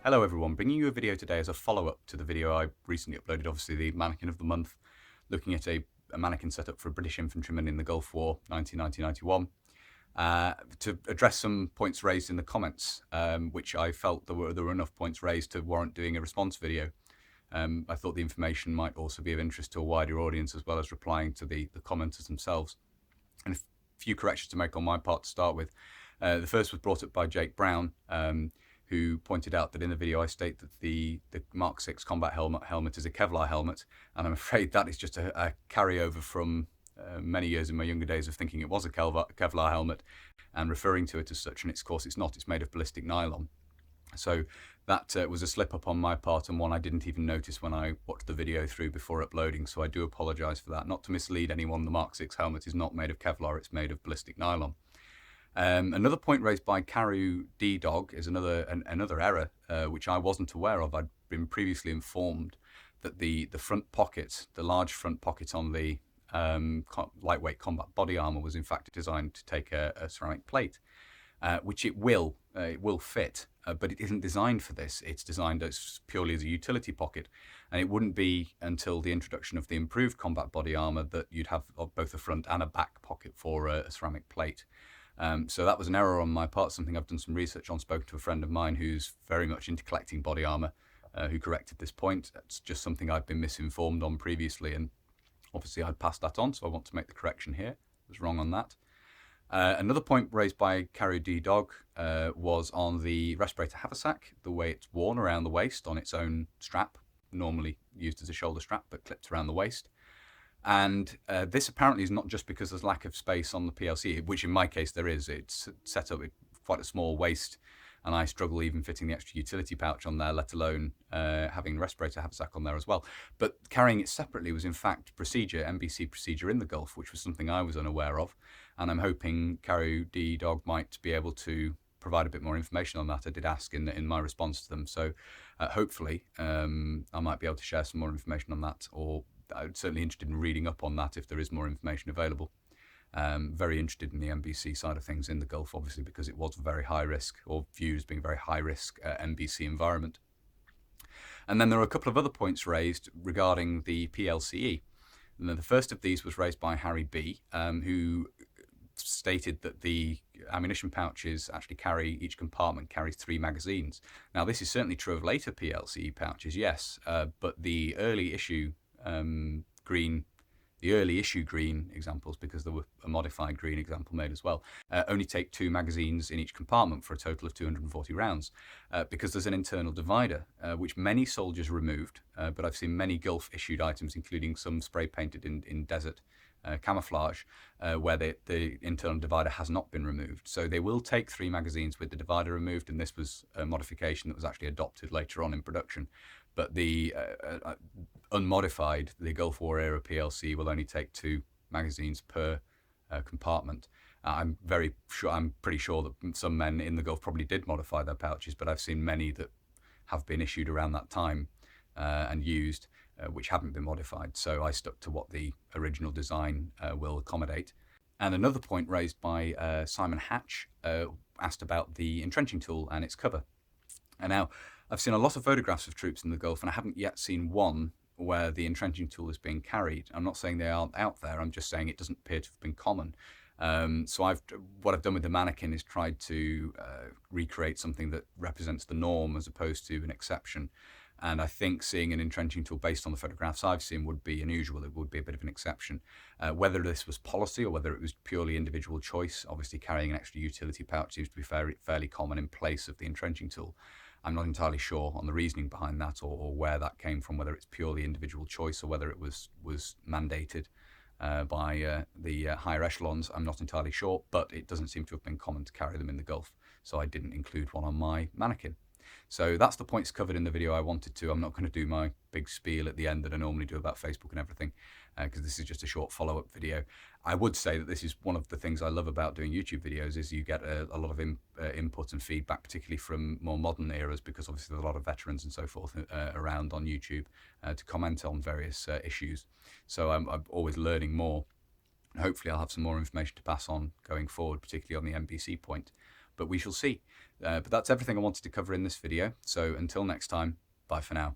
Hello everyone, bringing you a video today as a follow-up to the video I recently uploaded, obviously the Mannequin of the Month, looking at a mannequin setup for a British infantryman in the Gulf War 1990-91, to address some points raised in the comments, which I felt there were enough points raised to warrant doing a response video. I thought the information might also be of interest to a wider audience as well as replying to the commenters themselves. And a few corrections to make on my part to start with. The first was brought up by Jake Brown, who pointed out that in the video I state that the Mark 6 combat helmet is a Kevlar helmet, and I'm afraid that is just a carryover from many years in my younger days of thinking it was a Kevlar helmet and referring to it as such, and of course it's not, it's made of ballistic nylon. So that was a slip up on my part, and one I didn't even notice when I watched the video through before uploading, so I do apologise for that. Not to mislead anyone, the Mark 6 helmet is not made of Kevlar, it's made of ballistic nylon. Another point raised by Karu D-Dog is another error, which I wasn't aware of. I'd been previously informed that the front pocket, the large front pocket on the lightweight combat body armor was in fact designed to take a ceramic plate, which it will fit, but it isn't designed for this. It's designed as purely as a utility pocket, and it wouldn't be until the introduction of the improved combat body armor that you'd have both a front and a back pocket for a ceramic plate. So that was an error on my part, something I've done some research on, spoken to a friend of mine who's very much into collecting body armor, who corrected this point. It's just something I've been misinformed on previously, and obviously I'd passed that on, so I want to make the correction here. I was wrong on that. Another point raised by Karu D-Dog was on the respirator haversack, the way it's worn around the waist on its own strap, normally used as a shoulder strap, but clipped around the waist. And this apparently is not just because there's lack of space on the PLC, which in my case there is. It's set up with quite a small waist, and I struggle even fitting the extra utility pouch on there, let alone having respirator haversack on there as well. But carrying it separately was in fact procedure, NBC procedure in the Gulf, which was something I was unaware of. And I'm hoping Karu D-Dog might be able to provide a bit more information on that. I did ask in my response to them. So hopefully I might be able to share some more information on that, or I'm certainly interested in reading up on that if there is more information available. Very interested in the NBC side of things in the Gulf, obviously, because it was very high risk, or viewed as being a very high risk NBC environment. And then there are a couple of other points raised regarding the PLCE. And then the first of these was raised by Harry B, who stated that the ammunition pouches actually each compartment carries 3 magazines. Now this is certainly true of later PLCE pouches, yes, but the early issue green examples, because there were a modified green example made as well, only take 2 magazines in each compartment for a total of 240 rounds, because there's an internal divider, which many soldiers removed, but I've seen many Gulf issued items, including some spray painted in desert camouflage, where the internal divider has not been removed. So they will take 3 magazines with the divider removed, and this was a modification that was actually adopted later on in production. But the unmodified, the Gulf War era PLC will only take 2 magazines per compartment. I'm pretty sure that some men in the Gulf probably did modify their pouches, but I've seen many that have been issued around that time and used, which haven't been modified. So I stuck to what the original design will accommodate. And another point raised by Simon Hatch asked about the entrenching tool and its cover. And now, I've seen a lot of photographs of troops in the Gulf, and I haven't yet seen one where the entrenching tool is being carried. I'm not saying they aren't out there, I'm just saying it doesn't appear to have been common. So what I've done with the Mannequin is tried to recreate something that represents the norm as opposed to an exception. And I think seeing an entrenching tool based on the photographs I've seen would be unusual. It would be a bit of an exception. Whether this was policy or whether it was purely individual choice, obviously carrying an extra utility pouch seems to be fairly common in place of the entrenching tool. I'm not entirely sure on the reasoning behind that, or where that came from, whether it's purely individual choice or whether it was mandated by the higher echelons. I'm not entirely sure, but it doesn't seem to have been common to carry them in the Gulf, so I didn't include one on my Mannequin. So that's the points covered in the video I wanted to. I'm not going to do my big spiel at the end that I normally do about Facebook and everything, because this is just a short follow-up video. I would say that this is one of the things I love about doing YouTube videos, is you get a lot of input and feedback, particularly from more modern eras, because obviously there's a lot of veterans and so forth around on YouTube to comment on various issues. So I'm always learning more. Hopefully I'll have some more information to pass on going forward, particularly on the NBC point. but we shall see. But that's everything I wanted to cover in this video. So until next time, bye for now.